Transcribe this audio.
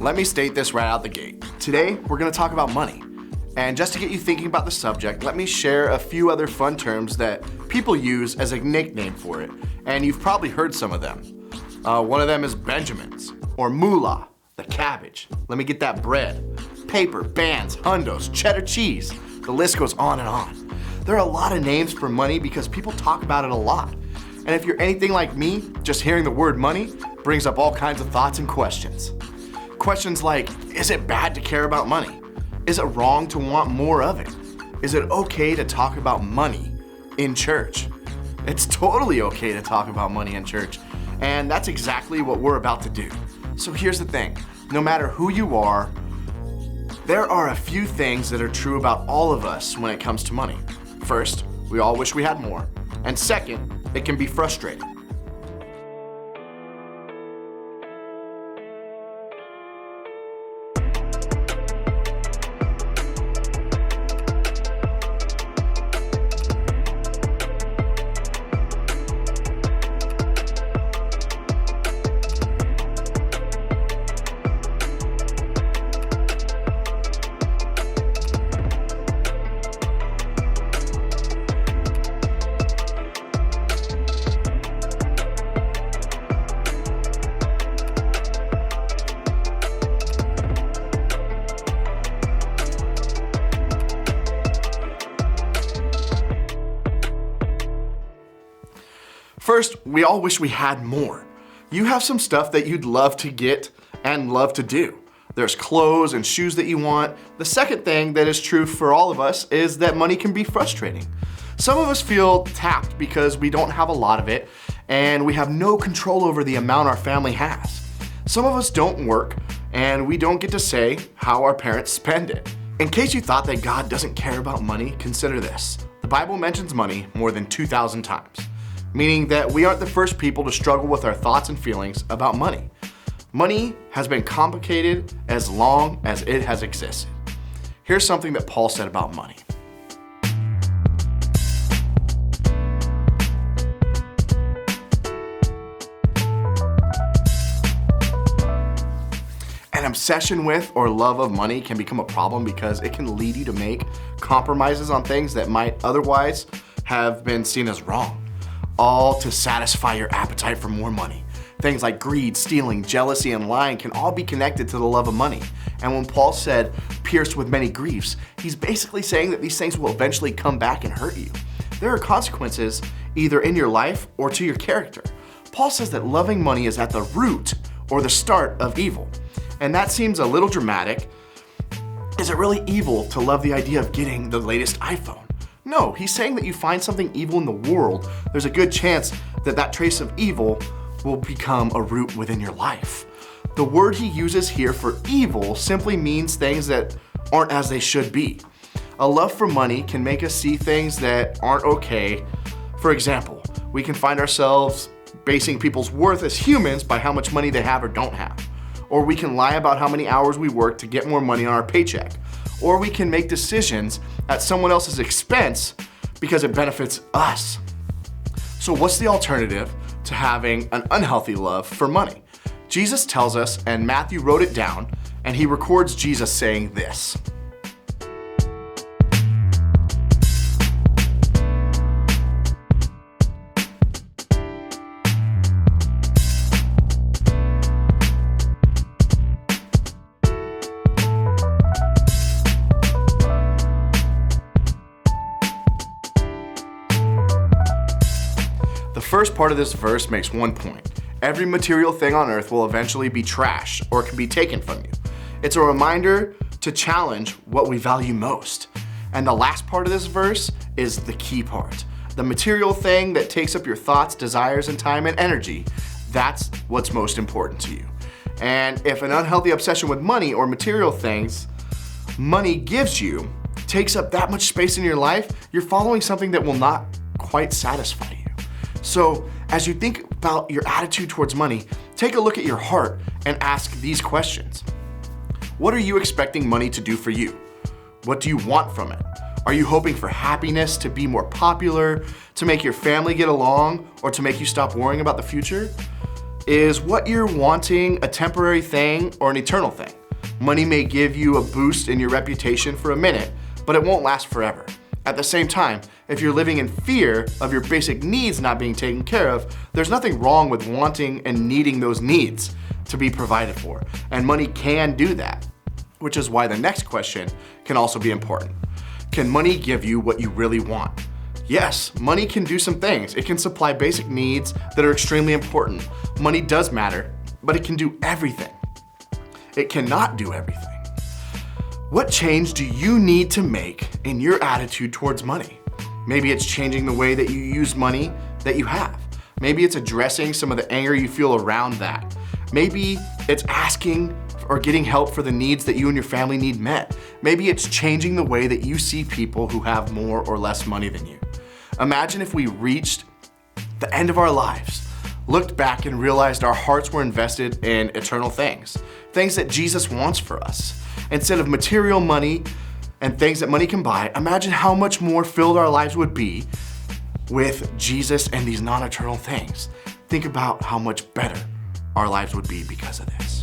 Let me state this right out the gate. Today, we're gonna talk about money. And just to get you thinking about the subject, let me share a few other fun terms that people use as a nickname for it. And you've probably heard some of them. One of them is Benjamins, or moolah, the cabbage. Let me get that bread. Paper, bands, hundos, cheddar cheese. The list goes on and on. There are a lot of names for money because people talk about it a lot. And if you're anything like me, just hearing the word money brings up all kinds of thoughts and questions. Questions like, is it bad to care about money? Is it wrong to want more of it? Is it okay to talk about money in church? It's totally okay to talk about money in church. And that's exactly what we're about to do. So here's the thing, no matter who you are, there are a few things that are true about all of us when it comes to money. First, we all wish we had more. And second, it can be frustrating. First, we all wish we had more. You have some stuff that you'd love to get and love to do. There's clothes and shoes that you want. The second thing that is true for all of us is that money can be frustrating. Some of us feel tapped because we don't have a lot of it and we have no control over the amount our family has. Some of us don't work and we don't get to say how our parents spend it. In case you thought that God doesn't care about money, consider this. The Bible mentions money more than 2,000 times. Meaning that we aren't the first people to struggle with our thoughts and feelings about money. Money has been complicated as long as it has existed. Here's something that Paul said about money. An obsession with or love of money can become a problem because it can lead you to make compromises on things that might otherwise have been seen as wrong. All to satisfy your appetite for more money. Things like greed, stealing, jealousy, and lying can all be connected to the love of money. And when Paul said, pierced with many griefs, he's basically saying that these things will eventually come back and hurt you. There are consequences either in your life or to your character. Paul says that loving money is at the root or the start of evil. And that seems a little dramatic. Is it really evil to love the idea of getting the latest iPhone? No, he's saying that you find something evil in the world, there's a good chance that that trace of evil will become a root within your life. The word he uses here for evil simply means things that aren't as they should be. A love for money can make us see things that aren't okay. For example, we can find ourselves basing people's worth as humans by how much money they have or don't have. Or we can lie about how many hours we work to get more money on our paycheck. Or we can make decisions at someone else's expense because it benefits us. So what's the alternative to having an unhealthy love for money? Jesus tells us, and Matthew wrote it down, and he records Jesus saying this. The first part of this verse makes one point. Every material thing on earth will eventually be trash or can be taken from you. It's a reminder to challenge what we value most. And the last part of this verse is the key part. The material thing that takes up your thoughts, desires, and time and energy, that's what's most important to you. And if an unhealthy obsession with money or material things money gives you takes up that much space in your life, you're following something that will not quite satisfy you. So as you think about your attitude towards money, take a look at your heart and ask these questions. What are you expecting money to do for you? What do you want from it? Are you hoping for happiness, to be more popular, to make your family get along, or to make you stop worrying about the future? Is what you're wanting a temporary thing or an eternal thing? Money may give you a boost in your reputation for a minute, but it won't last forever. At the same time, if you're living in fear of your basic needs not being taken care of, there's nothing wrong with wanting and needing those needs to be provided for. And money can do that, which is why the next question can also be important. Can money give you what you really want? Yes, money can do some things. It can supply basic needs that are extremely important. Money does matter, but it can do everything. It cannot do everything. What change do you need to make in your attitude towards money? Maybe it's changing the way that you use money that you have. Maybe it's addressing some of the anger you feel around that. Maybe it's asking or getting help for the needs that you and your family need met. Maybe it's changing the way that you see people who have more or less money than you. Imagine if we reached the end of our lives, looked back and realized our hearts were invested in eternal things, things that Jesus wants for us. Instead of material money and things that money can buy, imagine how much more filled our lives would be with Jesus and these non-eternal things. Think about how much better our lives would be because of this.